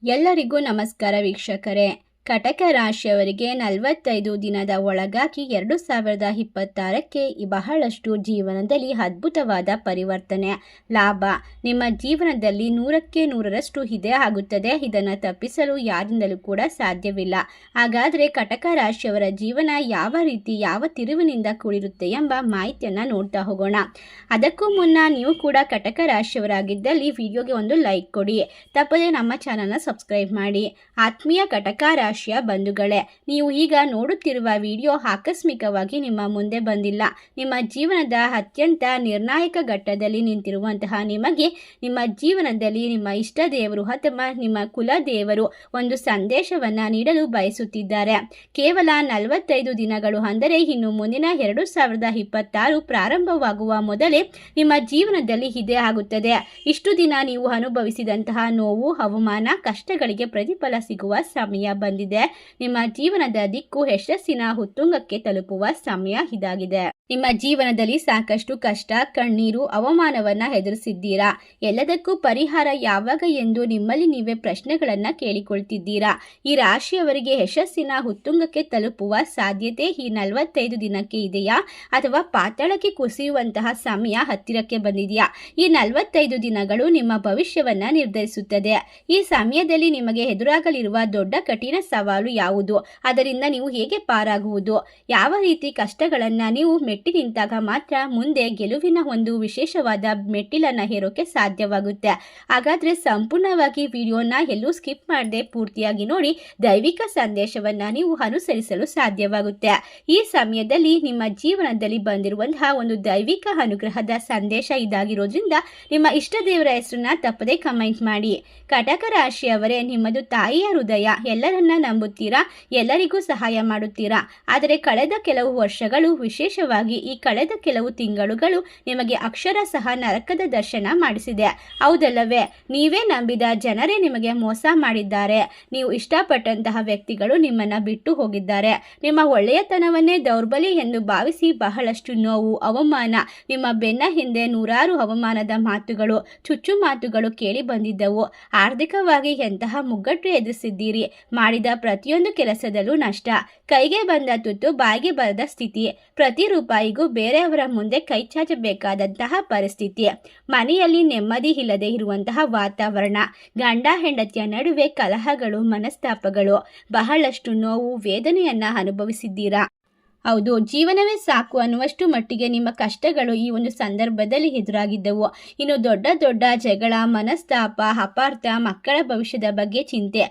ಎಲ್ಲರಿಗೂ ನಮಸ್ಕಾರ ವೀಕ್ಷಕರೇ. ಕಟಕ ರಾಶಿಯವರಿಗೆ 45 ದಿನದ ಒಳಗಾಗಿ 2026ಕ್ಕೆ ಬಹಳಷ್ಟು ಜೀವನದಲ್ಲಿ ಅದ್ಭುತವಾದ ಪರಿವರ್ತನೆ, ಲಾಭ ನಿಮ್ಮ ಜೀವನದಲ್ಲಿ 100ಕ್ಕೆ 100ರಷ್ಟು ಇದೇ ಆಗುತ್ತದೆ. ಇದನ್ನು ತಪ್ಪಿಸಲು ಯಾರಿಂದಲೂ ಕೂಡ ಸಾಧ್ಯವಿಲ್ಲ. ಹಾಗಾದರೆ ಕಟಕ ರಾಶಿಯವರ ಜೀವನ ಯಾವ ರೀತಿ, ಯಾವ ತಿರುವಿನಿಂದ ಕೂಡಿರುತ್ತೆ ಎಂಬ ಮಾಹಿತಿಯನ್ನು ನೋಡ್ತಾ ಹೋಗೋಣ. ಅದಕ್ಕೂ ಮುನ್ನ ನೀವು ಕೂಡ ಕಟಕ ರಾಶಿಯವರಾಗಿದ್ದಲ್ಲಿ ವಿಡಿಯೋಗೆ ಒಂದು ಲೈಕ್ ಕೊಡಿ, ತಪ್ಪದೆ ನಮ್ಮ ಚಾನಲ್ನ ಸಬ್ಸ್ಕ್ರೈಬ್ ಮಾಡಿ. ಆತ್ಮೀಯ ಕಟಕ ರಾಶಿಯ ಬಂಧುಗಳೇ, ನೀವು ಈಗ ನೋಡುತ್ತಿರುವ ವಿಡಿಯೋ ಆಕಸ್ಮಿಕವಾಗಿ ನಿಮ್ಮ ಮುಂದೆ ಬಂದಿಲ್ಲ. ನಿಮ್ಮ ಜೀವನದ ಅತ್ಯಂತ ನಿರ್ಣಾಯಕ ಘಟ್ಟದಲ್ಲಿ ನಿಂತಿರುವಂತಹ ನಿಮಗೆ ನಿಮ್ಮ ಜೀವನದಲ್ಲಿ ನಿಮ್ಮ ಇಷ್ಟ ದೇವರು ಅಥವಾ ನಿಮ್ಮ ಕುಲ ದೇವರು ಒಂದು ಸಂದೇಶವನ್ನು ನೀಡಲು ಬಯಸುತ್ತಿದ್ದಾರೆ. ಕೇವಲ 45 ದಿನಗಳು, ಅಂದರೆ ಇನ್ನು ಮುಂದಿನ 2026 ಪ್ರಾರಂಭವಾಗುವ ಮೊದಲೇ ನಿಮ್ಮ ಜೀವನದಲ್ಲಿ ಇದೇ ಆಗುತ್ತದೆ. ಇಷ್ಟು ದಿನ ನೀವು ಅನುಭವಿಸಿದಂತಹ ನೋವು, ಅವಮಾನ, ಕಷ್ಟಗಳಿಗೆ ಪ್ರತಿಫಲ ಸಿಗುವ ಸಮಯ ಬಂದಿದೆ. ನಿಮ್ಮ ಜೀವನದ ದಿಕ್ಕು ಯಶಸ್ಸಿನ ಉತ್ತುಂಗಕ್ಕೆ ತಲುಪುವ ಸಮಯ ಇದಾಗಿದೆ. ನಿಮ್ಮ ಜೀವನದಲ್ಲಿ ಸಾಕಷ್ಟು ಕಷ್ಟ, ಕಣ್ಣೀರು, ಅವಮಾನವನ್ನ ಎದುರಿಸಿದ್ದೀರಾ. ಎಲ್ಲದಕ್ಕೂ ಪರಿಹಾರ ಯಾವಾಗ ಎಂದು ನಿಮ್ಮಲ್ಲಿ ನೀವೇ ಪ್ರಶ್ನೆಗಳನ್ನ ಕೇಳಿಕೊಳ್ತಿದ್ದೀರಾ. ಈ ರಾಶಿಯವರಿಗೆ ಯಶಸ್ಸಿನ ಉತ್ತುಂಗಕ್ಕೆ ತಲುಪುವ ಸಾಧ್ಯತೆ ಈ 45 ದಿನಕ್ಕೆ ಇದೆಯಾ, ಅಥವಾ ಪಾತಾಳಕ್ಕೆ ಕುಸಿಯುವಂತಹ ಸಮಯ ಹತ್ತಿರಕ್ಕೆ ಬಂದಿದೆಯಾ? ಈ 45 ದಿನಗಳು ನಿಮ್ಮ ಭವಿಷ್ಯವನ್ನ ನಿರ್ಧರಿಸುತ್ತದೆ. ಈ ಸಮಯದಲ್ಲಿ ನಿಮಗೆ ಎದುರಾಗಲಿರುವ ದೊಡ್ಡ ಕಠಿಣ ಸವಾಲು ಯಾವುದು, ಅದರಿಂದ ನೀವು ಹೇಗೆ ಪಾರಾಗುವುದು, ಯಾವ ರೀತಿ ಕಷ್ಟಗಳನ್ನ ನೀವು ಮೆಟ್ಟಿ ನಿಂತಾಗ ಮಾತ್ರ ಮುಂದೆ ಗೆಲುವಿನ ಒಂದು ವಿಶೇಷವಾದ ಮೆಟ್ಟಿಲನ್ನ ಹೇರೋಕೆ ಸಾಧ್ಯವಾಗುತ್ತೆ. ಹಾಗಾದ್ರೆ ಸಂಪೂರ್ಣವಾಗಿ ವಿಡಿಯೋನ ಎಲ್ಲೂ ಸ್ಕಿಪ್ ಮಾಡದೆ ಪೂರ್ತಿಯಾಗಿ ನೋಡಿ, ದೈವಿಕ ಸಂದೇಶವನ್ನ ನೀವು ಅನುಸರಿಸಲು ಸಾಧ್ಯವಾಗುತ್ತೆ. ಈ ಸಮಯದಲ್ಲಿ ನಿಮ್ಮ ಜೀವನದಲ್ಲಿ ಬಂದಿರುವಂತಹ ಒಂದು ದೈವಿಕ ಅನುಗ್ರಹದ ಸಂದೇಶ ಇದಾಗಿರೋದ್ರಿಂದ ನಿಮ್ಮ ಇಷ್ಟ ದೇವರ ಹೆಸರನ್ನ ತಪ್ಪದೆ ಕಮೆಂಟ್ ಮಾಡಿ. ಕಟಕ ರಾಶಿಯವರೇ, ನಿಮ್ಮದು ತಾಯಿಯ ಹೃದಯ. ಎಲ್ಲರನ್ನ ನಂಬುತ್ತೀರಾ, ಎಲ್ಲರಿಗೂ ಸಹಾಯ ಮಾಡುತ್ತೀರಾ. ಆದರೆ ಕಳೆದ ಕೆಲವು ವರ್ಷಗಳು, ವಿಶೇಷವಾಗಿ ಈ ಕಳೆದ ಕೆಲವು ತಿಂಗಳುಗಳು ನಿಮಗೆ ಅಕ್ಷರ ಸಹ ನರಕದ ದರ್ಶನ ಮಾಡಿಸಿದೆ. ಹೌದಲ್ಲವೇ? ನೀವೇ ನಂಬಿದ ಜನರೇ ನಿಮಗೆ ಮೋಸ ಮಾಡಿದ್ದಾರೆ. ನೀವು ಇಷ್ಟಪಟ್ಟಂತಹ ವ್ಯಕ್ತಿಗಳು ನಿಮ್ಮನ್ನ ಬಿಟ್ಟು ಹೋಗಿದ್ದಾರೆ. ನಿಮ್ಮ ಒಳ್ಳೆಯತನವನ್ನೇ ದೌರ್ಬಲ್ಯ ಎಂದು ಭಾವಿಸಿ ಬಹಳಷ್ಟು ನೋವು, ಅವಮಾನ, ನಿಮ್ಮ ಬೆನ್ನ ಹಿಂದೆ ನೂರಾರು ಅವಮಾನದ ಮಾತುಗಳು, ಚುಚ್ಚು ಮಾತುಗಳು ಕೇಳಿ ಬಂದಿದ್ದವು. ಆರ್ಥಿಕವಾಗಿ ಎಂತಹ ಮುಗ್ಗಟ್ಟು ಎದುರಿಸಿದ್ದೀರಿ. ಮಾಡಿದ ಪ್ರತಿಯೊಂದು ಕೆಲಸದಲ್ಲೂ ನಷ್ಟ, ಕೈಗೆ ಬಂದ ತುತ್ತು ಬಾಯಿಗೆ ಬರದ ಸ್ಥಿತಿ, ಪ್ರತಿ ರೂಪಾಯಿಗೂ ಬೇರೆಯವರ ಮುಂದೆ ಕೈ ಚಾಚಬೇಕಾದಂತಹ ಪರಿಸ್ಥಿತಿ, ಮನೆಯಲ್ಲಿ ನೆಮ್ಮದಿ ಇಲ್ಲದೆ ಇರುವಂತಹ ವಾತಾವರಣ, ಗಂಡ ಹೆಂಡತಿಯ ನಡುವೆ ಕಲಹಗಳು, ಮನಸ್ತಾಪಗಳು, ಬಹಳಷ್ಟು ನೋವು, ವೇದನೆಯನ್ನ ಅನುಭವಿಸಿದ್ದೀರಾ. ಹೌದು, ಜೀವನವೇ ಸಾಕು ಅನ್ನುವಷ್ಟು ಮಟ್ಟಿಗೆ ನಿಮ್ಮ ಕಷ್ಟಗಳು ಈ ಒಂದು ಸಂದರ್ಭದಲ್ಲಿ ಎದುರಾಗಿದ್ದವು. ಇನ್ನು ದೊಡ್ಡ ದೊಡ್ಡ ಜಗಳ, ಮನಸ್ತಾಪ, ಅಪಾರ್ಥ, ಮಕ್ಕಳ ಭವಿಷ್ಯದ ಬಗ್ಗೆ ಚಿಂತೆ,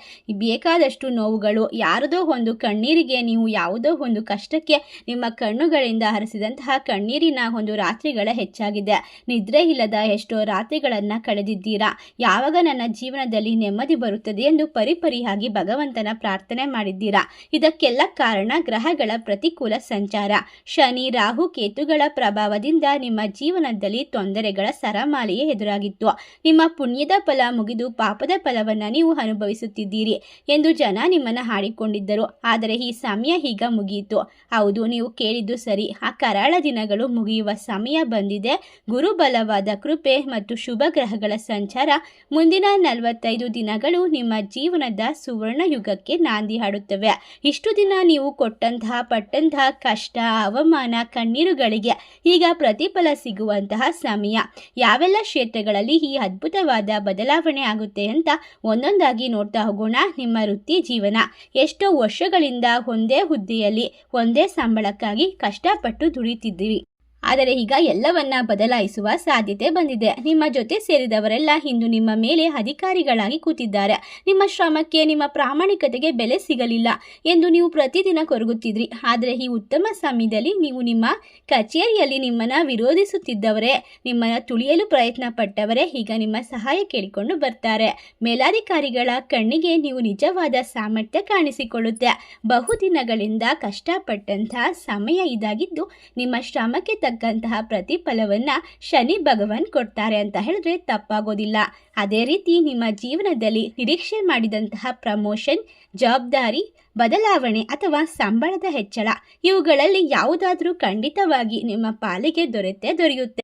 ಬೇಕಾದಷ್ಟು ನೋವುಗಳು, ಯಾರದೋ ಒಂದು ಕಣ್ಣೀರಿಗೆ, ನೀವು ಯಾವುದೋ ಒಂದು ಕಷ್ಟಕ್ಕೆ ನಿಮ್ಮ ಕಣ್ಣುಗಳಿಂದ ಹರಿಸಿದಂತಹ ಕಣ್ಣೀರಿನ ಒಂದು ರಾತ್ರಿಗಳ ಹೆಚ್ಚಾಗಿದೆ. ನಿದ್ರೆ ಇಲ್ಲದ ಎಷ್ಟೋ ರಾತ್ರಿಗಳನ್ನು ಕಳೆದಿದ್ದೀರಾ. ಯಾವಾಗ ನನ್ನ ಜೀವನದಲ್ಲಿ ನೆಮ್ಮದಿ ಬರುತ್ತದೆ ಎಂದು ಪರಿಪರಿಯಾಗಿ ಭಗವಂತನ ಪ್ರಾರ್ಥನೆ ಮಾಡಿದ್ದೀರಾ. ಇದಕ್ಕೆಲ್ಲ ಕಾರಣ ಗ್ರಹಗಳ ಪ್ರತಿಕೂಲ ಸಂಚಾರ. ಶನಿ, ರಾಹು, ಕೇತುಗಳ ಪ್ರಭಾವದಿಂದ ನಿಮ್ಮ ಜೀವನದಲ್ಲಿ ತೊಂದರೆಗಳ ಸರಮಾಲೆಯೇ ಎದುರಾಗಿತ್ತು. ನಿಮ್ಮ ಪುಣ್ಯದ ಫಲ ಮುಗಿದು ಪಾಪದ ಫಲವನ್ನ ನೀವು ಅನುಭವಿಸುತ್ತಿದ್ದೀರಿ ಎಂದು ಜನ ನಿಮ್ಮನ್ನ ಹಾಡಿಕೊಂಡಿದ್ದರು. ಆದರೆ ಈ ಸಮಯ ಈಗ ಮುಗಿಯಿತು. ಹೌದು, ನೀವು ಕೇಳಿದ್ದು ಸರಿ. ಆ ಕರಾಳ ದಿನಗಳು ಮುಗಿಯುವ ಸಮಯ ಬಂದಿದೆ. ಗುರುಬಲವಾದ ಕೃಪೆ ಮತ್ತು ಶುಭ ಗ್ರಹಗಳ ಸಂಚಾರ ಮುಂದಿನ 45 ದಿನಗಳು ನಿಮ್ಮ ಜೀವನದ ಸುವರ್ಣ ಯುಗಕ್ಕೆ ನಾಂದಿ ಹಾಡುತ್ತವೆ. ಇಷ್ಟು ದಿನ ನೀವು ಪಟ್ಟಂತಹ ಕಷ್ಟ, ಅವಮಾನ, ಕಣ್ಣೀರುಗಳಿಗೆ ಈಗ ಪ್ರತಿಫಲ ಸಿಗುವಂತಹ ಸಮಯ. ಯಾವೆಲ್ಲ ಕ್ಷೇತ್ರಗಳಲ್ಲಿ ಈ ಅದ್ಭುತವಾದ ಬದಲಾವಣೆ ಆಗುತ್ತೆ ಅಂತ ಒಂದೊಂದಾಗಿ ನೋಡ್ತಾ ಹೋಗೋಣ. ನಿಮ್ಮ ವೃತ್ತಿ ಜೀವನ. ಎಷ್ಟೋ ವರ್ಷಗಳಿಂದ ಒಂದೇ ಹುದ್ದೆಯಲ್ಲಿ ಒಂದೇ ಸಂಬಳಕ್ಕಾಗಿ ಕಷ್ಟಪಟ್ಟು ದುಡಿತಿದ್ದೀರಿ. ಆದರೆ ಈಗ ಎಲ್ಲವನ್ನ ಬದಲಾಯಿಸುವ ಸಾಧ್ಯತೆ ಬಂದಿದೆ. ನಿಮ್ಮ ಜೊತೆ ಸೇರಿದವರೆಲ್ಲ ಇಂದು ನಿಮ್ಮ ಮೇಲೆ ಅಧಿಕಾರಿಗಳಾಗಿ ಕೂತಿದ್ದಾರೆ. ನಿಮ್ಮ ಶ್ರಮಕ್ಕೆ, ನಿಮ್ಮ ಪ್ರಾಮಾಣಿಕತೆಗೆ ಬೆಲೆ ಸಿಗಲಿಲ್ಲ ಎಂದು ನೀವು ಪ್ರತಿದಿನ ಕೊರಗುತ್ತಿದ್ರಿ. ಆದರೆ ಈ ಉತ್ತಮ ಸಮಯದಲ್ಲಿ ನೀವು ನಿಮ್ಮ ಕಚೇರಿಯಲ್ಲಿ ನಿಮ್ಮನ್ನ ವಿರೋಧಿಸುತ್ತಿದ್ದವರೇ, ನಿಮ್ಮನ್ನ ತುಳಿಯಲು ಪ್ರಯತ್ನ ಪಟ್ಟವರೇ ಈಗ ನಿಮ್ಮ ಸಹಾಯ ಕೇಳಿಕೊಂಡು ಬರ್ತಾರೆ. ಮೇಲಾಧಿಕಾರಿಗಳ ಕಣ್ಣಿಗೆ ನೀವು ನಿಜವಾದ ಸಾಮರ್ಥ್ಯ ಕಾಣಿಸಿಕೊಳ್ಳುತ್ತೆ. ಬಹುದಿನಗಳಿಂದ ಕಷ್ಟಪಟ್ಟಂತಹ ಸಮಯ ಇದಾಗಿದ್ದು ನಿಮ್ಮ ಶ್ರಮಕ್ಕೆ ತಕ್ಕಂತಹ ಪ್ರತಿಫಲವನ್ನ ಶನಿ ಭಗವಾನ್ ಕೊಡ್ತಾರೆ ಅಂತ ಹೇಳಿದ್ರೆ ತಪ್ಪಾಗೋದಿಲ್ಲ. ಅದೇ ರೀತಿ ನಿಮ್ಮ ಜೀವನದಲ್ಲಿ ನಿರೀಕ್ಷೆ ಮಾಡಿದಂತಹ ಪ್ರಮೋಷನ್, ಜವಾಬ್ದಾರಿ, ಬದಲಾವಣೆ ಅಥವಾ ಸಂಬಳದ ಹೆಚ್ಚಳ, ಇವುಗಳಲ್ಲಿ ಯಾವುದಾದ್ರೂ ಖಂಡಿತವಾಗಿ ನಿಮ್ಮ ಪಾಲಿಗೆ ದೊರೆಯುತ್ತೆ.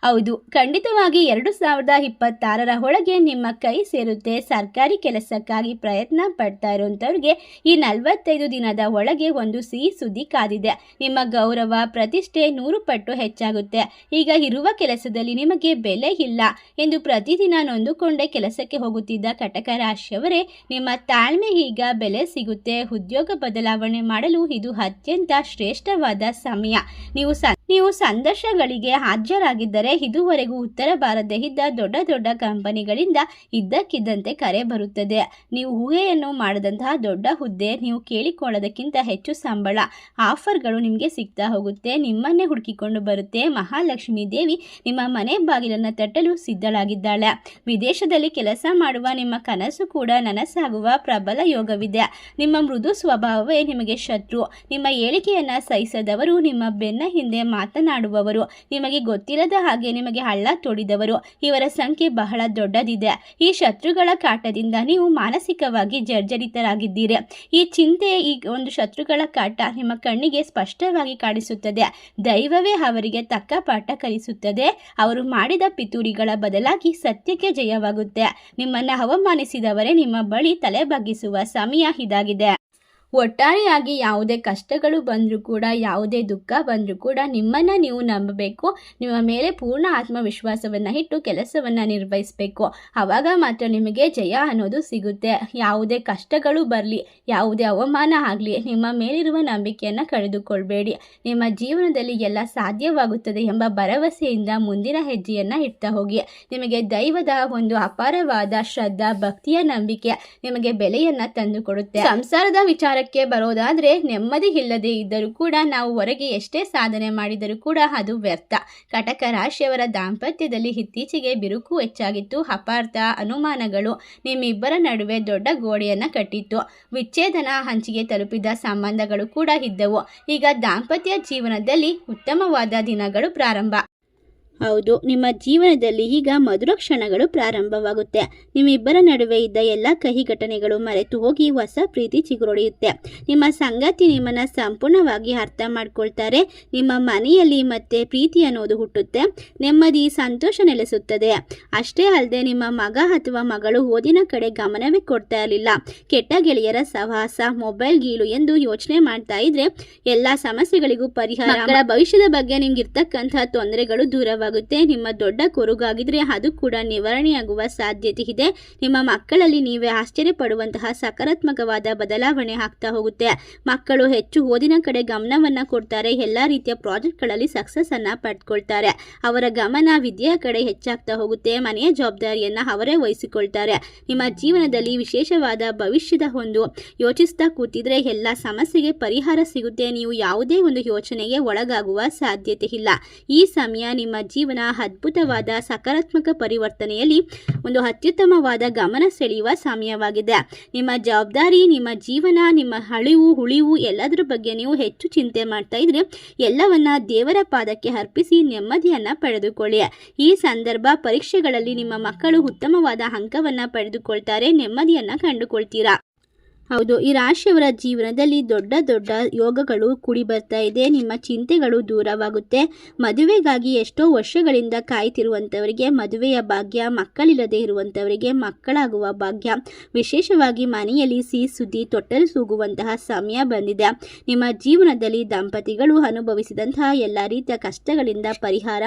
ಹೌದು, ಖಂಡಿತವಾಗಿ 2026ರ ಒಳಗೆ ನಿಮ್ಮ ಕೈ ಸೇರುತ್ತೆ. ಸರ್ಕಾರಿ ಕೆಲಸಕ್ಕಾಗಿ ಪ್ರಯತ್ನ ಪಡ್ತಾ ಇರುವಂಥವ್ರಿಗೆ ಈ 45 ದಿನದ ಒಳಗೆ ಒಂದು ಸಿಹಿ ಸುದ್ದಿ ಕಾದಿದೆ. ನಿಮ್ಮ ಗೌರವ ಪ್ರತಿಷ್ಠೆ 100 ಪಟ್ಟು ಹೆಚ್ಚಾಗುತ್ತೆ. ಈಗ ಇರುವ ಕೆಲಸದಲ್ಲಿ ನಿಮಗೆ ಬೆಲೆ ಇಲ್ಲ ಎಂದು ಪ್ರತಿದಿನ ನೊಂದುಕೊಂಡೇ ಕೆಲಸಕ್ಕೆ ಹೋಗುತ್ತಿದ್ದ ಕಟಕ ರಾಶಿಯವರೇ, ನಿಮ್ಮ ತಾಳ್ಮೆ ಈಗ ಬೆಲೆ ಸಿಗುತ್ತೆ. ಉದ್ಯೋಗ ಬದಲಾವಣೆ ಮಾಡಲು ಇದು ಅತ್ಯಂತ ಶ್ರೇಷ್ಠವಾದ ಸಮಯ. ನೀವು ಸಂದರ್ಶನಗಳಿಗೆ ಹಾಜರಾಗಿದ್ದರೆ ಇದುವರೆಗೂ ಉತ್ತರ ಬಾರದೇ ಇದ್ದ ದೊಡ್ಡ ದೊಡ್ಡ ಕಂಪನಿಗಳಿಂದ ಇದ್ದಕ್ಕಿದ್ದಂತೆ ಕರೆ ಬರುತ್ತದೆ. ನೀವು ಊಹೆಯನ್ನು ಮಾಡದಂತಹ ದೊಡ್ಡ ಹುದ್ದೆ, ನೀವು ಕೇಳಿಕೊಳ್ಳೋದಕ್ಕಿಂತ ಹೆಚ್ಚು ಸಂಬಳ, ಆಫರ್ಗಳು ನಿಮಗೆ ಸಿಗ್ತಾ ಹೋಗುತ್ತೆ. ನಿಮ್ಮನ್ನೇ ಹುಡುಕಿಕೊಂಡು ಬರುತ್ತೆ. ಮಹಾಲಕ್ಷ್ಮೀ ದೇವಿ ನಿಮ್ಮ ಮನೆ ಬಾಗಿಲನ್ನು ತಟ್ಟಲು ಸಿದ್ಧಳಾಗಿದ್ದಾಳೆ. ವಿದೇಶದಲ್ಲಿ ಕೆಲಸ ಮಾಡುವ ನಿಮ್ಮ ಕನಸು ಕೂಡ ನನಸಾಗುವ ಪ್ರಬಲ ಯೋಗವಿದೆ. ನಿಮ್ಮ ಮೃದು ಸ್ವಭಾವವೇ ನಿಮಗೆ ಶತ್ರು. ನಿಮ್ಮ ಹೇಳಿಕೆಯನ್ನು ಸಹಿಸದವರು, ನಿಮ್ಮ ಬೆನ್ನ ಹಿಂದೆ ಮಾತನಾಡುವವರು, ನಿಮಗೆ ಗೊತ್ತಿಲ್ಲದ ಹಾಗೆ ನಿಮಗೆ ಹಳ್ಳ ತೋಡಿದವರು, ಇವರ ಸಂಖ್ಯೆ ಬಹಳ ದೊಡ್ಡದಿದೆ. ಈ ಶತ್ರುಗಳ ಕಾಟದಿಂದ ನೀವು ಮಾನಸಿಕವಾಗಿ ಜರ್ಜರಿತರಾಗಿದ್ದೀರಿ. ಈ ಚಿಂತೆ, ಈ ಒಂದು ಶತ್ರುಗಳ ಕಾಟ ನಿಮ್ಮ ಕಣ್ಣಿಗೆ ಸ್ಪಷ್ಟವಾಗಿ ಕಾಣಿಸುತ್ತದೆ. ದೈವವೇ ಅವರಿಗೆ ತಕ್ಕ ಪಾಠ ಕಲಿಸುತ್ತದೆ. ಅವರು ಮಾಡಿದ ಪಿತೂರಿಗಳ ಬದಲಾಗಿ ಸತ್ಯಕ್ಕೆ ಜಯವಾಗುತ್ತೆ. ನಿಮ್ಮನ್ನು ಅವಮಾನಿಸಿದವರೇ ನಿಮ್ಮ ಬಳಿ ತಲೆ ಬಗ್ಗಿಸುವ ಸಮಯ ಇದಾಗಿದೆ. ಒಟ್ಟಾರೆಯಾಗಿ ಯಾವುದೇ ಕಷ್ಟಗಳು ಬಂದರೂ ಕೂಡ, ಯಾವುದೇ ದುಃಖ ಬಂದರೂ ಕೂಡ ನಿಮ್ಮನ್ನು ನೀವು ನಂಬಬೇಕು. ನಿಮ್ಮ ಮೇಲೆ ಪೂರ್ಣ ಆತ್ಮವಿಶ್ವಾಸವನ್ನು ಇಟ್ಟು ಕೆಲಸವನ್ನು ನಿರ್ವಹಿಸಬೇಕು. ಆವಾಗ ಮಾತ್ರ ನಿಮಗೆ ಜಯ ಅನ್ನೋದು ಸಿಗುತ್ತೆ. ಯಾವುದೇ ಕಷ್ಟಗಳು ಬರಲಿ, ಯಾವುದೇ ಅವಮಾನ ಆಗಲಿ, ನಿಮ್ಮ ಮೇಲಿರುವ ನಂಬಿಕೆಯನ್ನು ಕಳೆದುಕೊಳ್ಬೇಡಿ. ನಿಮ್ಮ ಜೀವನದಲ್ಲಿ ಎಲ್ಲ ಸಾಧ್ಯವಾಗುತ್ತದೆ ಎಂಬ ಭರವಸೆಯಿಂದ ಮುಂದಿನ ಹೆಜ್ಜೆಯನ್ನು ಇಡ್ತಾ ಹೋಗಿ. ನಿಮಗೆ ದೈವದ ಒಂದು ಅಪಾರವಾದ ಶ್ರದ್ಧಾ, ಭಕ್ತಿಯ ನಂಬಿಕೆ ನಿಮಗೆ ಬೆಲೆಯನ್ನು ತಂದುಕೊಡುತ್ತೆ. ಸಂಸಾರದ ವಿಚಾರಕ್ಕೆ ಬರೋದಾದ್ರೆ, ನೆಮ್ಮದಿ ಇಲ್ಲದೆ ಇದ್ದರೂ ಕೂಡ, ನಾವು ಹೊರಗೆ ಎಷ್ಟೇ ಸಾಧನೆ ಮಾಡಿದರೂ ಕೂಡ ಅದು ವ್ಯರ್ಥ. ಕಟಕ ರಾಶಿಯವರ ದಾಂಪತ್ಯದಲ್ಲಿ ಇತ್ತೀಚೆಗೆ ಬಿರುಕು ಹೆಚ್ಚಾಗಿತ್ತು. ಅಪಾರ್ಥ, ಅನುಮಾನಗಳು ನಿಮ್ಮಿಬ್ಬರ ನಡುವೆ ದೊಡ್ಡ ಗೋಡೆಯನ್ನು ಕಟ್ಟಿತ್ತು. ವಿಚ್ಛೇದನ ಹಂಚಿಗೆ ತಲುಪಿದ ಸಂಬಂಧಗಳು ಕೂಡ ಇದ್ದವು. ಈಗ ದಾಂಪತ್ಯ ಜೀವನದಲ್ಲಿ ಉತ್ತಮವಾದ ದಿನಗಳು ಪ್ರಾರಂಭ. ಹೌದು, ನಿಮ್ಮ ಜೀವನದಲ್ಲಿ ಈಗ ಮಧುರ ಕ್ಷಣಗಳು ಪ್ರಾರಂಭವಾಗುತ್ತೆ. ನಿಮ್ಮಿಬ್ಬರ ನಡುವೆ ಇದ್ದ ಎಲ್ಲ ಕಹಿ ಘಟನೆಗಳು ಮರೆತು ಹೋಗಿ ಹೊಸ ಪ್ರೀತಿ ಚಿಗುರೊಡೆಯುತ್ತೆ. ನಿಮ್ಮ ಸಂಗಾತಿ ನಿಮ್ಮನ್ನು ಸಂಪೂರ್ಣವಾಗಿ ಅರ್ಥ ಮಾಡ್ಕೊಳ್ತಾರೆ. ನಿಮ್ಮ ಮನೆಯಲ್ಲಿ ಮತ್ತೆ ಪ್ರೀತಿ ಅನ್ನೋದು ಹುಟ್ಟುತ್ತೆ. ನೆಮ್ಮದಿ, ಸಂತೋಷ ನೆಲೆಸುತ್ತದೆ. ಅಷ್ಟೇ ಅಲ್ಲದೆ ನಿಮ್ಮ ಮಗ ಅಥವಾ ಮಗಳು ಓದಿನ ಕಡೆ ಗಮನವೇ ಕೊಡ್ತಾ ಇರಲಿಲ್ಲ. ಕೆಟ್ಟ ಗೆಳೆಯರ ಸಹವಾಸ, ಮೊಬೈಲ್ ಗೀಳು ಎಂದು ಯೋಚನೆ ಮಾಡ್ತಾ ಇದ್ರೆ ಎಲ್ಲ ಸಮಸ್ಯೆಗಳಿಗೂ ಪರಿಹಾರ. ಮಕ್ಕಳ ಭವಿಷ್ಯದ ಬಗ್ಗೆ ನಿಮ್ಗಿರ್ತಕ್ಕಂತಹ ತೊಂದರೆಗಳು ದೂರವಾಗುತ್ತೆ. ನಿಮ್ಮ ದೊಡ್ಡ ಕೊರಗಾಗಿದ್ರೆ ಅದು ಕೂಡ ನಿವಾರಣೆಯಾಗುವ ಸಾಧ್ಯತೆ ಇದೆ. ನಿಮ್ಮ ಮಕ್ಕಳಲ್ಲಿ ನೀವೇ ಆಶ್ಚರ್ಯ ಪಡುವಂತಹ ಸಕಾರಾತ್ಮಕವಾದ ಬದಲಾವಣೆ ಆಗ್ತಾ ಹೋಗುತ್ತೆ. ಮಕ್ಕಳು ಹೆಚ್ಚು ಓದಿನ ಕಡೆ ಗಮನವನ್ನ ಕೊಡ್ತಾರೆ. ಎಲ್ಲ ರೀತಿಯ ಪ್ರಾಜೆಕ್ಟ್ಗಳಲ್ಲಿ ಸಕ್ಸಸ್ ಅನ್ನ ಪಡ್ಕೊಳ್ತಾರೆ. ಅವರ ಗಮನ ವಿದ್ಯೆಯ ಕಡೆ ಹೆಚ್ಚಾಗ್ತಾ ಹೋಗುತ್ತೆ. ಮನೆಯ ಜವಾಬ್ದಾರಿಯನ್ನ ಅವರೇ ವಹಿಸಿಕೊಳ್ತಾರೆ. ನಿಮ್ಮ ಜೀವನದಲ್ಲಿ ವಿಶೇಷವಾದ ಭವಿಷ್ಯದ ಒಂದು ಯೋಚಿಸ್ತಾ ಕೂತಿದ್ರೆ ಎಲ್ಲ ಸಮಸ್ಯೆಗೆ ಪರಿಹಾರ ಸಿಗುತ್ತೆ. ನೀವು ಯಾವುದೇ ಒಂದು ಯೋಚನೆಗೆ ಒಳಗಾಗುವ ಸಾಧ್ಯತೆ ಇಲ್ಲ. ಈ ಸಮಯ ನಿಮ್ಮ ಜೀವನ ಅದ್ಭುತವಾದ ಸಕಾರಾತ್ಮಕ ಪರಿವರ್ತನೆಯಲ್ಲಿ ಒಂದು ಅತ್ಯುತ್ತಮವಾದ ಗಮನ ಸೆಳೆಯುವ ಸಮಯವಾಗಿದೆ. ನಿಮ್ಮ ಜವಾಬ್ದಾರಿ, ನಿಮ್ಮ ಜೀವನ, ನಿಮ್ಮ ಉಳಿವು ಎಲ್ಲದರ ಬಗ್ಗೆ ನೀವು ಹೆಚ್ಚು ಚಿಂತೆ ಮಾಡ್ತಾ ಇದ್ರೆ ಎಲ್ಲವನ್ನ ದೇವರ ಪಾದಕ್ಕೆ ಅರ್ಪಿಸಿ ನೆಮ್ಮದಿಯನ್ನ ಪಡೆದುಕೊಳ್ಳಿ. ಈ ಸಂದರ್ಭ ಪರೀಕ್ಷೆಗಳಲ್ಲಿ ನಿಮ್ಮ ಮಕ್ಕಳು ಉತ್ತಮವಾದ ಅಂಕವನ್ನ ಪಡೆದುಕೊಳ್ತಾರೆ. ನೆಮ್ಮದಿಯನ್ನ ಕಂಡುಕೊಳ್ತೀರಾ. ಹೌದು, ಈ ರಾಶಿಯವರ ಜೀವನದಲ್ಲಿ ದೊಡ್ಡ ದೊಡ್ಡ ಯೋಗಗಳು ಕೂಡಿ ಬರ್ತಾ ಇದೆ. ನಿಮ್ಮ ಚಿಂತೆಗಳು ದೂರವಾಗುತ್ತೆ. ಮದುವೆಗಾಗಿ ಎಷ್ಟೋ ವರ್ಷಗಳಿಂದ ಕಾಯ್ತಿರುವಂಥವರಿಗೆ ಮದುವೆಯ ಭಾಗ್ಯ, ಮಕ್ಕಳಿಲ್ಲದೆ ಇರುವಂಥವರಿಗೆ ಮಕ್ಕಳಾಗುವ ಭಾಗ್ಯ, ವಿಶೇಷವಾಗಿ ಮನೆಯಲ್ಲಿ ಸಿಹಿ ಸುದ್ದಿ ತೊಟ್ಟಲು ಸೂಗುವಂತಹ ಸಮಯ ಬಂದಿದೆ. ನಿಮ್ಮ ಜೀವನದಲ್ಲಿ ದಂಪತಿಗಳು ಅನುಭವಿಸಿದಂತಹ ಎಲ್ಲ ರೀತಿಯ ಕಷ್ಟಗಳಿಂದ ಪರಿಹಾರ,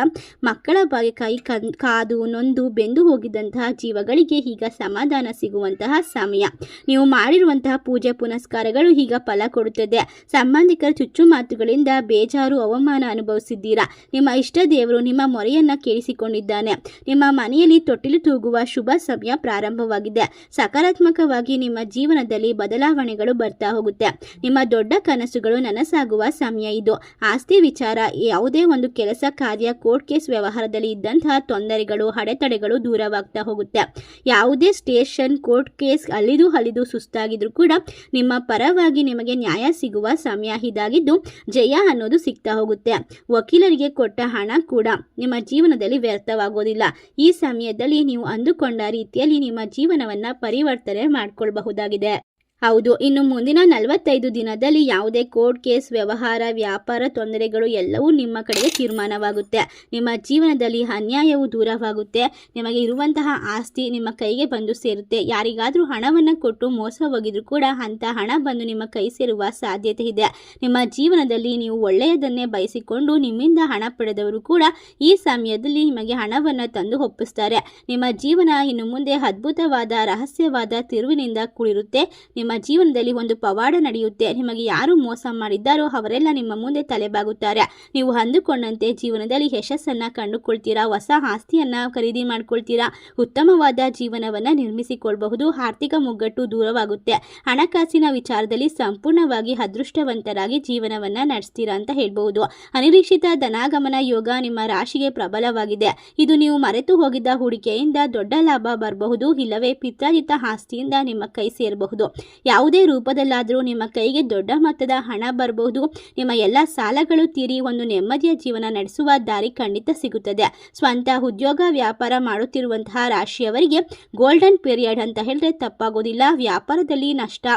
ಮಕ್ಕಳ ಭಾಗ್ಯಕ್ಕಾಗಿ ಕಾದು ನೊಂದು ಬೆಂದು ಹೋಗಿದ್ದಂತಹ ಜೀವಗಳಿಗೆ ಈಗ ಸಮಾಧಾನ ಸಿಗುವಂತಹ ಸಮಯ. ನೀವು ಮಾಡಿರುವಂತಹ ಪೂಜೆ ಪುನಸ್ಕಾರಗಳು ಈಗ ಫಲ ಕೊಡುತ್ತದೆ. ಸಂಬಂಧಿಕರ ಚುಚ್ಚು ಮಾತುಗಳಿಂದ ಬೇಜಾರು, ಅವಮಾನ ಅನುಭವಿಸಿದ್ದೀರಾ. ನಿಮ್ಮ ಇಷ್ಟ ದೇವರು ನಿಮ್ಮ ಮೊರೆಯನ್ನ ಕೇಳಿಸಿಕೊಂಡಿದ್ದಾನೆ. ನಿಮ್ಮ ಮನೆಯಲ್ಲಿ ತೊಟ್ಟಿಲು ತೂಗುವ ಶುಭ ಸಮಯ ಪ್ರಾರಂಭವಾಗಿದೆ. ಸಕಾರಾತ್ಮಕವಾಗಿ ನಿಮ್ಮ ಜೀವನದಲ್ಲಿ ಬದಲಾವಣೆಗಳು ಬರ್ತಾ ಹೋಗುತ್ತೆ. ನಿಮ್ಮ ದೊಡ್ಡ ಕನಸುಗಳು ನನಸಾಗುವ ಸಮಯ ಇದು. ಆಸ್ತಿ ವಿಚಾರ, ಯಾವುದೇ ಒಂದು ಕೆಲಸ ಕಾರ್ಯ, ಕೋರ್ಟ್ ಕೇಸ್ ವ್ಯವಹಾರದಲ್ಲಿ ಇದ್ದಂತಹ ತೊಂದರೆಗಳು, ಅಡೆತಡೆಗಳು ದೂರವಾಗ್ತಾ ಹೋಗುತ್ತೆ. ಯಾವುದೇ ಸ್ಟೇಷನ್, ಕೋರ್ಟ್ ಕೇಸ್ ಅಲಿದು ಸುಸ್ತಾಗಿದ್ರು ಕೂಡ ನಿಮ್ಮ ಪರವಾಗಿ ನಿಮಗೆ ನ್ಯಾಯ ಸಿಗುವ ಸಮಯ ಇದಾಗಿದ್ದು ಜಯ ಅನ್ನೋದು ಸಿಗ್ತಾ ಹೋಗುತ್ತೆ. ವಕೀಲರಿಗೆ ಕೊಟ್ಟ ಹಣ ಕೂಡ ನಿಮ್ಮ ಜೀವನದಲ್ಲಿ ವ್ಯರ್ಥವಾಗೋದಿಲ್ಲ. ಈ ಸಮಯದಲ್ಲಿ ನೀವು ಅಂದುಕೊಂಡ ರೀತಿಯಲ್ಲಿ ನಿಮ್ಮ ಜೀವನವನ್ನ ಪರಿವರ್ತನೆ ಮಾಡಿಕೊಳ್ಳಬಹುದಾಗಿದೆ. ಹೌದು, ಇನ್ನು ಮುಂದಿನ 45 ದಿನದಲ್ಲಿ ಯಾವುದೇ ಕೋರ್ಟ್ ಕೇಸ್, ವ್ಯವಹಾರ, ವ್ಯಾಪಾರ ತೊಂದರೆಗಳು ಎಲ್ಲವೂ ನಿಮ್ಮ ಕಡೆಗೆ ತೀರ್ಮಾನವಾಗುತ್ತೆ. ನಿಮ್ಮ ಜೀವನದಲ್ಲಿ ಅನ್ಯಾಯವು ದೂರವಾಗುತ್ತೆ. ನಿಮಗೆ ಇರುವಂತಹ ಆಸ್ತಿ ನಿಮ್ಮ ಕೈಗೆ ಬಂದು ಸೇರುತ್ತೆ. ಯಾರಿಗಾದರೂ ಹಣವನ್ನು ಕೊಟ್ಟು ಮೋಸ ಹೋಗಿದ್ರು ಕೂಡ ಅಂಥ ಹಣ ಬಂದು ನಿಮ್ಮ ಕೈ ಸೇರುವ ಸಾಧ್ಯತೆ ಇದೆ. ನಿಮ್ಮ ಜೀವನದಲ್ಲಿ ನೀವು ಒಳ್ಳೆಯದನ್ನೇ ಬಯಸಿಕೊಂಡು ನಿಮ್ಮಿಂದ ಹಣ ಪಡೆದವರು ಕೂಡ ಈ ಸಮಯದಲ್ಲಿ ನಿಮಗೆ ಹಣವನ್ನು ತಂದು ಒಪ್ಪಿಸ್ತಾರೆ. ನಿಮ್ಮ ಜೀವನ ಇನ್ನು ಮುಂದೆ ಅದ್ಭುತವಾದ ರಹಸ್ಯವಾದ ತಿರುವಿನಿಂದ ಕೂಡಿರುತ್ತೆ. ನಿಮ್ಮ ಜೀವನದಲ್ಲಿ ಒಂದು ಪವಾಡ ನಡೆಯುತ್ತೆ. ನಿಮಗೆ ಯಾರು ಮೋಸ ಮಾಡಿದ್ದಾರೋ ಅವರೆಲ್ಲ ನಿಮ್ಮ ಮುಂದೆ ತಲೆಬಾಗುತ್ತಾರೆ. ನೀವು ಅಂದುಕೊಂಡಂತೆ ಜೀವನದಲ್ಲಿ ಯಶಸ್ಸನ್ನು ಕಂಡುಕೊಳ್ತೀರಾ. ಹೊಸ ಆಸ್ತಿಯನ್ನು ಖರೀದಿ ಮಾಡ್ಕೊಳ್ತೀರಾ. ಉತ್ತಮವಾದ ಜೀವನವನ್ನು ನಿರ್ಮಿಸಿಕೊಳ್ಳಬಹುದು. ಆರ್ಥಿಕ ಮುಗ್ಗಟ್ಟು ದೂರವಾಗುತ್ತೆ. ಹಣಕಾಸಿನ ವಿಚಾರದಲ್ಲಿ ಸಂಪೂರ್ಣವಾಗಿ ಅದೃಷ್ಟವಂತರಾಗಿ ಜೀವನವನ್ನು ನಡೆಸ್ತೀರಾ ಅಂತ ಹೇಳ್ಬಹುದು. ಅನಿರೀಕ್ಷಿತ ಧನಾಗಮನ ಯೋಗ ನಿಮ್ಮ ರಾಶಿಗೆ ಪ್ರಬಲವಾಗಿದೆ. ಇದು ನೀವು ಮರೆತು ಹೋಗಿದ್ದ ಹೂಡಿಕೆಯಿಂದ ದೊಡ್ಡ ಲಾಭ ಬರಬಹುದು. ಇಲ್ಲವೇ ಪಿತ್ರಾರ್ಜಿತ ಆಸ್ತಿಯಿಂದ ನಿಮ್ಮ ಕೈ ಸೇರಬಹುದು. ಯಾವುದೇ ರೂಪದಲ್ಲಾದರೂ ನಿಮ್ಮ ಕೈಗೆ ದೊಡ್ಡ ಮೊತ್ತದ ಹಣ ಬರಬಹುದು. ನಿಮ್ಮ ಎಲ್ಲ ಸಾಲಗಳು ತೀರಿ ಒಂದು ನೆಮ್ಮದಿಯ ಜೀವನ ನಡೆಸುವ ದಾರಿ ಖಂಡಿತ ಸಿಗುತ್ತದೆ. ಸ್ವಂತ ಉದ್ಯೋಗ ವ್ಯಾಪಾರ ಮಾಡುತ್ತಿರುವಂತಹ ರಾಶಿಯವರಿಗೆ ಗೋಲ್ಡನ್ ಪೀರಿಯಡ್ ಅಂತ ಹೇಳಿದ್ರೆ ತಪ್ಪಾಗೋದಿಲ್ಲ. ವ್ಯಾಪಾರದಲ್ಲಿ ನಷ್ಟ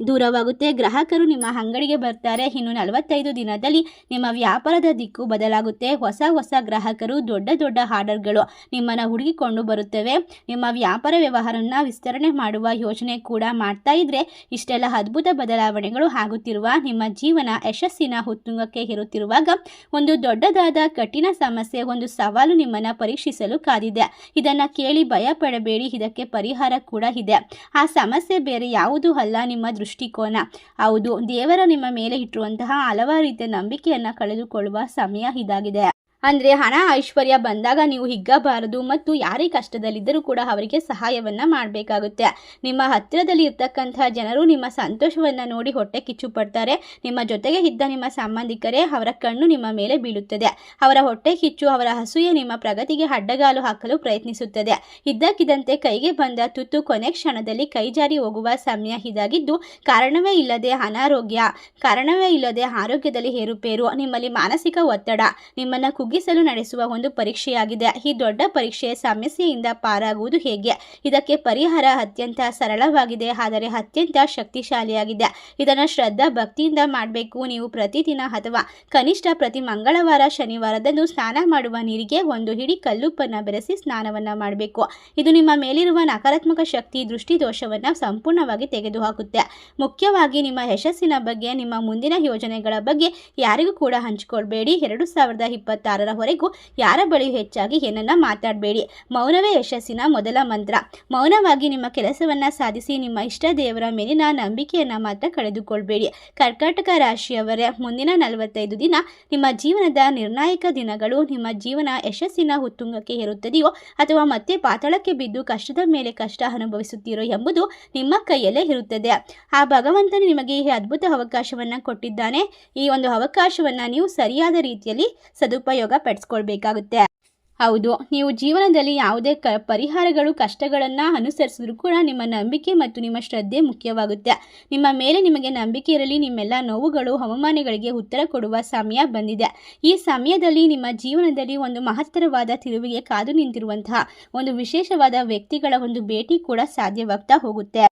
ದೂರವಾಗುತ್ತೆ. ಗ್ರಾಹಕರು ನಿಮ್ಮ ಅಂಗಡಿಗೆ ಬರ್ತಾರೆ. ಇನ್ನು 45 ದಿನದಲ್ಲಿ ನಿಮ್ಮ ವ್ಯಾಪಾರದ ದಿಕ್ಕು ಬದಲಾಗುತ್ತೆ. ಹೊಸ ಗ್ರಾಹಕರು, ದೊಡ್ಡ ಆರ್ಡರ್ಗಳು ನಿಮ್ಮನ್ನು ಹುಡುಕಿಕೊಂಡು ಬರುತ್ತವೆ. ನಿಮ್ಮ ವ್ಯಾಪಾರ ವ್ಯವಹಾರನ ವಿಸ್ತರಣೆ ಮಾಡುವ ಯೋಜನೆ ಕೂಡ ಮಾಡ್ತಾ ಇದ್ರೆ ಇಷ್ಟೆಲ್ಲ ಅದ್ಭುತ ಬದಲಾವಣೆಗಳು ಆಗುತ್ತಿರುವ ನಿಮ್ಮ ಜೀವನ ಯಶಸ್ಸಿನ ಉತ್ತುಂಗಕ್ಕೆ ಏರುತ್ತಿರುವಾಗ ಒಂದು ದೊಡ್ಡದಾದ ಕಠಿಣ ಸಮಸ್ಯೆ, ಒಂದು ಸವಾಲು ನಿಮ್ಮನ್ನು ಪರೀಕ್ಷಿಸಲು ಕಾದಿದೆ. ಇದನ್ನು ಕೇಳಿ ಭಯ ಪಡಬೇಡಿ. ಇದಕ್ಕೆ ಪರಿಹಾರ ಕೂಡ ಇದೆ. ಆ ಸಮಸ್ಯೆ ಬೇರೆ ಯಾವುದೂ ಅಲ್ಲ, ನಿಮ್ಮ ದೃಷ್ಟಿಕೋನ. ಹೌದು, ದೇವರ ನಿಮ್ಮ ಮೇಲೆ ಇಟ್ಟಿರುವಂತಹ ಹಲವಾರು ರೀತಿಯ ನಂಬಿಕೆಯನ್ನು ಕಳೆದುಕೊಳ್ಳುವ ಸಮಯ ಇದಾಗಿದೆ. ಅಂದರೆ ಹಣ ಐಶ್ವರ್ಯ ಬಂದಾಗ ನೀವು ಹಿಗ್ಗಬಾರದು ಮತ್ತು ಯಾರೇ ಕಷ್ಟದಲ್ಲಿದ್ದರೂ ಕೂಡ ಅವರಿಗೆ ಸಹಾಯವನ್ನು ಮಾಡಬೇಕಾಗುತ್ತೆ. ನಿಮ್ಮ ಹತ್ತಿರದಲ್ಲಿ ಇರ್ತಕ್ಕಂಥ ಜನರು ನಿಮ್ಮ ಸಂತೋಷವನ್ನು ನೋಡಿ ಹೊಟ್ಟೆ ಕಿಚ್ಚು ಪಡ್ತಾರೆ. ನಿಮ್ಮ ಜೊತೆಗೆ ಇದ್ದ ನಿಮ್ಮ ಸಂಬಂಧಿಕರೇ ಅವರ ಕಣ್ಣು ನಿಮ್ಮ ಮೇಲೆ ಬೀಳುತ್ತದೆ. ಅವರ ಹೊಟ್ಟೆ ಕಿಚ್ಚು, ಅವರ ಅಸೂಯೆ ನಿಮ್ಮ ಪ್ರಗತಿಗೆ ಅಡ್ಡಗಾಲು ಹಾಕಲು ಪ್ರಯತ್ನಿಸುತ್ತದೆ. ಇದ್ದಕ್ಕಿದ್ದಂತೆ ಕೈಗೆ ಬಂದ ತುತ್ತು ಕೊನೆ ಕ್ಷಣದಲ್ಲಿ ಕೈಜಾರಿ ಹೋಗುವ ಸಮಯ ಇದಾಗಿದ್ದು, ಕಾರಣವೇ ಇಲ್ಲದೆ ಅನಾರೋಗ್ಯ, ಕಾರಣವೇ ಇಲ್ಲದೆ ಆರೋಗ್ಯದಲ್ಲಿ ಏರುಪೇರು, ನಿಮ್ಮಲ್ಲಿ ಮಾನಸಿಕ ಒತ್ತಡ ನಿಮ್ಮನ್ನು ಕುಗ್ಗಿಸಲು ನಡೆಸುವ ಒಂದು ಪರೀಕ್ಷೆಯಾಗಿದೆ. ಈ ದೊಡ್ಡ ಪರೀಕ್ಷೆ ಸಮಸ್ಯೆಯಿಂದ ಪಾರಾಗುವುದು ಹೇಗೆ? ಇದಕ್ಕೆ ಪರಿಹಾರ ಅತ್ಯಂತ ಸರಳವಾಗಿದೆ, ಆದರೆ ಅತ್ಯಂತ ಶಕ್ತಿಶಾಲಿಯಾಗಿದೆ. ಇದನ್ನು ಶ್ರದ್ಧಾ ಭಕ್ತಿಯಿಂದ ಮಾಡಬೇಕು. ನೀವು ಪ್ರತಿದಿನ ಅಥವಾ ಕನಿಷ್ಠ ಪ್ರತಿ ಮಂಗಳವಾರ, ಶನಿವಾರದಂದು ಸ್ನಾನ ಮಾಡುವ ನೀರಿಗೆ ಒಂದು ಹಿಡಿ ಕಲ್ಲುಪ್ಪನ್ನು ಬೆರೆಸಿ ಸ್ನಾನವನ್ನು ಮಾಡಬೇಕು. ಇದು ನಿಮ್ಮ ಮೇಲಿರುವ ನಕಾರಾತ್ಮಕ ಶಕ್ತಿ, ದೃಷ್ಟಿ ದೋಷವನ್ನು ಸಂಪೂರ್ಣವಾಗಿ ತೆಗೆದುಹಾಕುತ್ತೆ. ಮುಖ್ಯವಾಗಿ ನಿಮ್ಮ ಯಶಸ್ಸಿನ ಬಗ್ಗೆ, ನಿಮ್ಮ ಮುಂದಿನ ಯೋಜನೆಗಳ ಬಗ್ಗೆ ಯಾರಿಗೂ ಕೂಡ ಹಂಚಿಕೊಳ್ಬೇಡಿ. 2026 ವರೆಗೂ ಯಾರ ಬಳಿ ಹೆಚ್ಚಾಗಿ ಏನನ್ನ ಮಾತಾಡಬೇಡಿ. ಮೌನವೇ ಯಶಸ್ಸಿನ ಮೊದಲ ಮಂತ್ರ. ಮೌನವಾಗಿ ನಿಮ್ಮ ಕೆಲಸವನ್ನ ಸಾಧಿಸಿ. ನಿಮ್ಮ ಇಷ್ಟ ದೇವರ ಮೇಲಿನ ನಂಬಿಕೆಯನ್ನ ಮಾತ್ರ ಕಳೆದುಕೊಳ್ಬೇಡಿ. ಕರ್ಕಾಟಕ ರಾಶಿಯವರೇ, ಮುಂದಿನ 45 ದಿನ ನಿಮ್ಮ ಜೀವನದ ನಿರ್ಣಾಯಕ ದಿನಗಳು. ನಿಮ್ಮ ಜೀವನ ಯಶಸ್ಸಿನ ಉತ್ತುಂಗಕ್ಕೆ ಏರುತ್ತದೆಯೋ ಅಥವಾ ಮತ್ತೆ ಪಾತಾಳಕ್ಕೆ ಬಿದ್ದು ಕಷ್ಟದ ಮೇಲೆ ಕಷ್ಟ ಅನುಭವಿಸುತ್ತೀರೋ ಎಂಬುದು ನಿಮ್ಮ ಕೈಯಲ್ಲೇ ಇರುತ್ತದೆ. ಆ ಭಗವಂತನು ನಿಮಗೆ ಈ ಅದ್ಭುತ ಅವಕಾಶವನ್ನು ಕೊಟ್ಟಿದ್ದಾನೆ. ಈ ಒಂದು ಅವಕಾಶವನ್ನು ನೀವು ಸರಿಯಾದ ರೀತಿಯಲ್ಲಿ ಸದುಪಯೋಗ ಪಡಿಸ್ಕೊಳ್ಬೇಕಾಗುತ್ತೆ. ಹೌದು, ನೀವು ಜೀವನದಲ್ಲಿ ಯಾವುದೇ ಪರಿಹಾರಗಳು, ಕಷ್ಟಗಳನ್ನು ಅನುಸರಿಸಿದ್ರೂ ಕೂಡ ನಿಮ್ಮ ನಂಬಿಕೆ ಮತ್ತು ನಿಮ್ಮ ಶ್ರದ್ಧೆ ಮುಖ್ಯವಾಗುತ್ತೆ. ನಿಮ್ಮ ಮೇಲೆ ನಿಮಗೆ ನಂಬಿಕೆ ಇರಲಿ. ನಿಮ್ಮೆಲ್ಲ ನೋವುಗಳು, ಅವಮಾನಗಳಿಗೆ ಉತ್ತರ ಕೊಡುವ ಸಮಯ ಬಂದಿದೆ. ಈ ಸಮಯದಲ್ಲಿ ನಿಮ್ಮ ಜೀವನದಲ್ಲಿ ಒಂದು ಮಹತ್ತರವಾದ ತಿರುವಿಗೆ ಕಾದು ನಿಂತಿರುವಂತಹ ಒಂದು ವಿಶೇಷವಾದ ವ್ಯಕ್ತಿಗಳ ಒಂದು ಭೇಟಿ ಕೂಡ ಸಾಧ್ಯವಾಗ್ತಾ ಹೋಗುತ್ತೆ.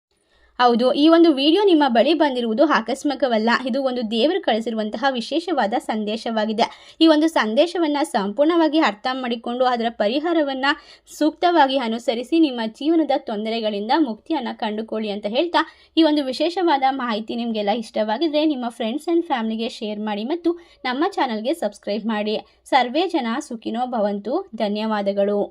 ಹೌದು, ಈ ಒಂದು ವಿಡಿಯೋ ನಿಮ್ಮ ಬಳಿ ಬಂದಿರುವುದು ಆಕಸ್ಮಿಕವಲ್ಲ. ಇದು ಒಂದು ದೇವರು ಕಳಿಸಿರುವಂತಹ ವಿಶೇಷವಾದ ಸಂದೇಶವಾಗಿದೆ. ಈ ಒಂದು ಸಂದೇಶವನ್ನು ಸಂಪೂರ್ಣವಾಗಿ ಅರ್ಥ ಮಾಡಿಕೊಂಡು ಅದರ ಪರಿಹಾರವನ್ನು ಸೂಕ್ತವಾಗಿ ಅನುಸರಿಸಿ ನಿಮ್ಮ ಜೀವನದ ತೊಂದರೆಗಳಿಂದ ಮುಕ್ತಿಯನ್ನು ಕಂಡುಕೊಳ್ಳಿ ಅಂತ ಹೇಳ್ತಾ, ಈ ಒಂದು ವಿಶೇಷವಾದ ಮಾಹಿತಿ ನಿಮಗೆಲ್ಲ ಇಷ್ಟವಾಗಿದ್ರೆ ನಿಮ್ಮ ಫ್ರೆಂಡ್ಸ್ ಆ್ಯಂಡ್ ಫ್ಯಾಮಿಲಿಗೆ ಶೇರ್ ಮಾಡಿ ಮತ್ತು ನಮ್ಮ ಚಾನಲ್ಗೆ ಸಬ್ಸ್ಕ್ರೈಬ್ ಮಾಡಿ. ಸರ್ವೇ ಜನ ಸುಖಿನೋ ಭವಂತು. ಧನ್ಯವಾದಗಳು.